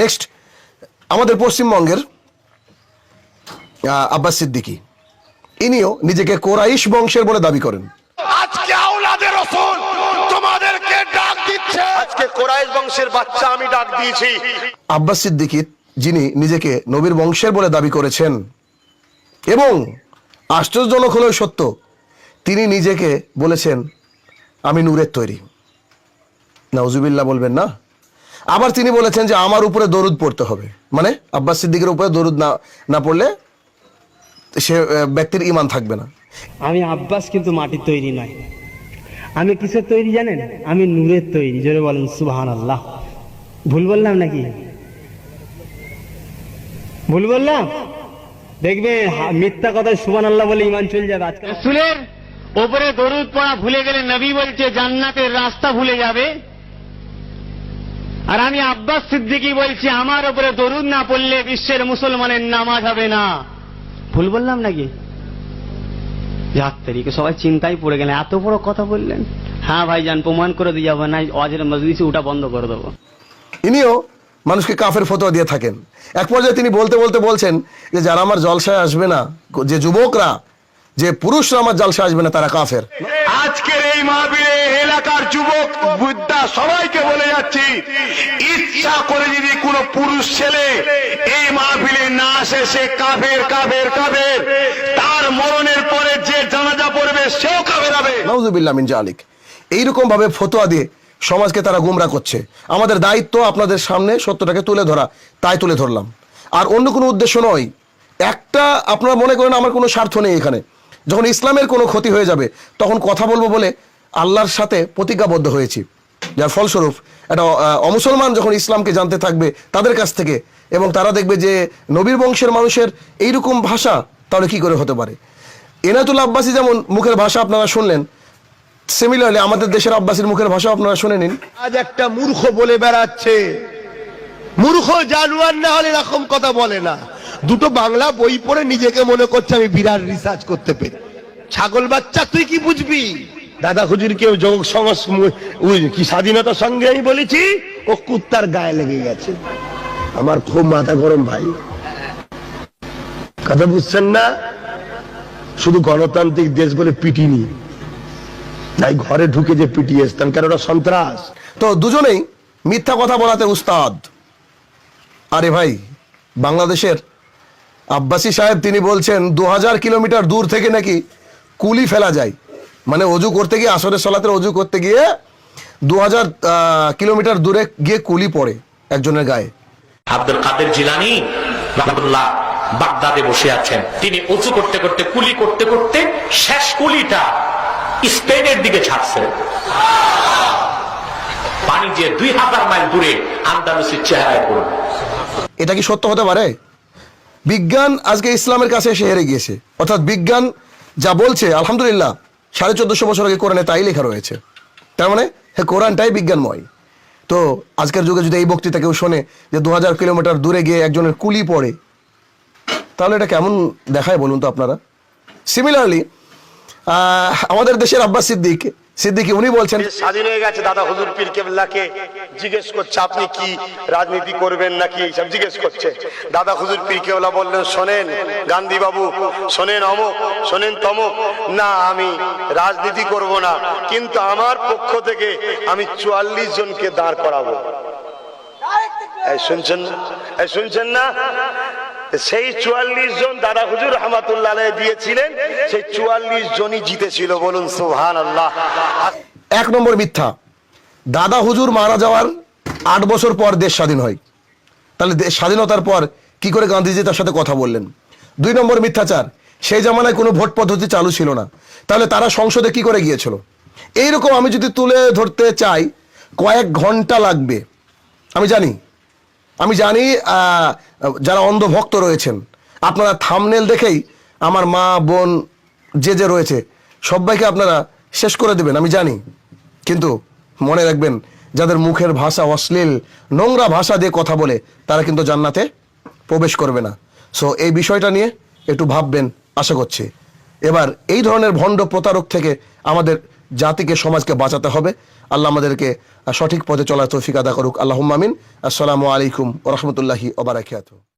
Next আমাদের পশ্চিমবঙ্গের আব্বাস সিদ্দিকী, ইনিও নিজেকে কোরাইশ বংশের বলে দাবি করেন। আজকে আওলাদে রাসূল তোমাদেরকে ডাক দিচ্ছে, আজকে কোরাইশ বংশের বাচ্চা আমি ডাক দিয়েছি। আব্বাস সিদ্দিকী যিনি নিজেকে নবীর বংশের বলে দাবি করেছেন এবং আশ্চর্যজনক হলেও সত্য, তিনি নিজেকে বলেছেন আমি নূরের তৈরি। নাউজুবিল্লাহ বলবেন না। আবার তিনি বলেছেন যে আমার উপরে দরুদ পড়তে হবে, মানে আব্বাস সিদ্দিকের উপরে দরুদ না পড়লে সে ব্যক্তির ঈমান থাকবে না। আমি আব্বাস কিন্তু মাটির তৈরি নয়, আমি কিসের তৈরি জানেন? আমি নূরের তৈরি। জোরে বলেন সুবহানাল্লাহ। ভুল বললাম নাকি? ভুল বললাম? দেখবে মিথ্যা কথায় সুবহানাল্লাহ বলে ঈমান চলে যাবে। আজকে রাসূলের উপরে দরুদ পড়া ভুলে গেলে নবী বলছে জান্নাতের রাস্তা ভুলে যাবে। আর আমি আব্বাস সিদ্দিকী বলছি আমার উপরে দরুদ না পড়লে বিশ্বের মুসলমানের নামাজ হবে না। ভুল বললাম নাকি? যাত্রীকে সবাই চিন্তায় পড়ে গেলেন, এত বড় কথা বললেন। হ্যাঁ ভাইজান, প্রমাণ করে দিয়ে যাবো, না ওয়াজের মজলিসে ওটা বন্ধ করে দেবো। ইনিও মানুষকে কাফের ফতোয়া দিয়ে থাকেন। এক পর্যায়ে তিনি বলতে বলছেন যে যারা আমার জলসায় আসবে না, যে যুবকরা, যে পুরুষরা আমার জলসায় আসবে না, তারা কাফের। আজকের এই মাহফিলে এলাকার যুবক বুদ্ধা সবাইকে বলে যাচ্ছি, ইচ্ছা করে যদি কোনো পুরুষ ছেলে এই মাহফিলে না আসে সে কাফের কাফের কাফের। তার মরণের পরে যে জানাজা পড়বে সেও কাফের হবে। নাউজুবিল্লাহ মিন জালিক। এইরকম ভাবে ফতোয়া দিয়ে সমাজকে তারা গুমরা করছে। আমাদের দায়িত্ব আপনাদের সামনে সত্যটাকে তুলে ধরা, তাই তুলে ধরলাম। আর অন্য কোনো উদ্দেশ্য নয়। একটা আপনারা মনে করেন আমার কোনো স্বার্থ নেই এখানে। যখন ইসলামের কোনো ক্ষতি হয়ে যাবে তখন কথা বলবো বলে আল্লাহর সাথে প্রতিজ্ঞাবদ্ধ হয়েছি, যার ফলস্বরূপ একটা অমুসলমান যখন ইসলামকে জানতে থাকবে তাদের কাছ থেকে, এবং তারা দেখবে যে নবীর বংশের মানুষের এইরকম ভাষা, তাহলে কি করে হতে পারে? এনায়েতুল্লাহ আব্বাসী যেমন মুখের ভাষা আপনারা শুনলেন, সিমিলারলি আমাদের দেশের আব্বাসীর মুখের ভাষা আপনারা শুনে নিন। আজ একটা মূর্খ বলে বেড়াচ্ছে, মূর্খ জানোয়ার না হলে এরকম কথা বলে না। দুটো বাংলা বই পড়ে নিজেকে মনে করছে আমি বিরাট রিসার্চ করতে পেরে। ছাগল বাচ্চা, তুই কি বুঝবি? দাদা হুজুর কেউ যোগ কি স্বাধীনতার সঙ্গে আমি বলেছি, ও কুত্তার গায়ে লেগে গেছে। আমার খুব মাথা গরম ভাই, কথা বুঝছেন না? শুধু গণতান্ত্রিক দেশ বলে পিটিনি, তাই ঘরে ঢুকে যে পিটিয়ে আসতাম, কেন ওরা সন্ত্রাস। তো দুজনেই মিথ্যা কথা বলাতে উস্তাদ। আরে ভাই, বাংলাদেশের আব্বাসী সাহেব তিনি বলছেন 2000 কিলোমিটার দূর থেকে নাকি কুলি ফেলা যায়, মানে অজু করতে গিয়ে, আসরের সালাতের অজু করতে গিয়ে 2000 কিলোমিটার দূরে গিয়ে কুলি পড়ে একজনের গায়ে। আব্দুল কাদের জিলানী রাহমাতুল্লাহ বাগদাদে বসে আছেন, তিনি অজু করতে করতে কুলি করতে করতে শেষ কুলিটা স্পেনের দিকে ছাড়ছে। পানি যে 2000 মাইল দূরে আন্দালুসির চেহারায় পড়বে। এটা কি সত্য হতে পারে? বিজ্ঞান আজকে ইসলামের কাছে এসে হেরে গিয়েছে। অর্থাৎ বিজ্ঞান যা বলছে, আলহামদুলিল্লাহ 1450 বছর আগে কোরআনে তাই লেখা রয়েছে। তার মানে হ্যাঁ, কোরআনটাই বিজ্ঞানময়। তো আজকের যুগে যদি এই বক্তৃতা কেউ শোনে যে 2000 কিলোমিটার দূরে গিয়ে একজনের কুলি পড়ে, তাহলে এটা কেমন দেখায় বলুন তো আপনারা? সিমিলারলি আমাদের দেশের আব্বাস সিদ্দিকী উনি বলছেন স্বাধীন হয়ে গেছে। দাদা হুজুর পীর কেবলাকে জিজ্ঞেস করছে আপনি কি রাজনীতি করবেন নাকি, এইসব জিজ্ঞেস করছে। দাদা হুজুর পীর কেবলা বললেন, শোনেন গান্ধী বাবু, শোনেন অমুক, শোনেন তমুক, না আমি রাজনীতি করব না, কিন্তু আমার পক্ষ থেকে আমি 44 জনকে দাঁড় করাবো। শুনছেন না? সেই 44 জন দাদা হুজুর রহমাতুল্লাহ আলাইহি দিয়েছিলেন, সেই 44 জনই জিতেছিল। বলুন সুবহানাল্লাহ। 1 নম্বর মিথ্যা, দাদা হুজুর মারা যাওয়ার 8 বছর পর দেশ স্বাধীন হয়। তাহলে স্বাধীনতার পর কি করে গান্ধীজি তার সাথে কথা বললেন? 2 নম্বর মিথ্যাচার, সেই জামানায় কোনো ভোট পদ্ধতি চালু ছিল না, তাহলে তারা সংসদে কি করে গিয়েছিল? এইরকম আমি যদি তুলে ধরতে চাই কয়েক ঘন্টা লাগবে। আমি জানি যারা অন্ধভক্ত রয়েছেন, আপনারা থাম্বনেল দেখেই আমার মা বোন যে রয়েছে সবাইকে আপনারা শেষ করে দেবেন, আমি জানি। কিন্তু মনে রাখবেন, যাদের মুখের ভাষা অশ্লীল নোংরা ভাষা দিয়ে কথা বলে, তারা কিন্তু জান্নাতে প্রবেশ করবে না। সো এই বিষয়টা নিয়ে একটু ভাববেন আশা করছি। এবার এই ধরনের ভণ্ড প্রতারক থেকে আমাদের জাতিকে, সমাজকে বাঁচাতে হবে। আল্লাহ আমাদেরকে সঠিক পথে চলার তৌফিক আদা করুক। আল্লাহুম্মা আমিন। আসসালামু আলাইকুম ওয়া রাহমাতুল্লাহি ওয়া বারাকাতুহু।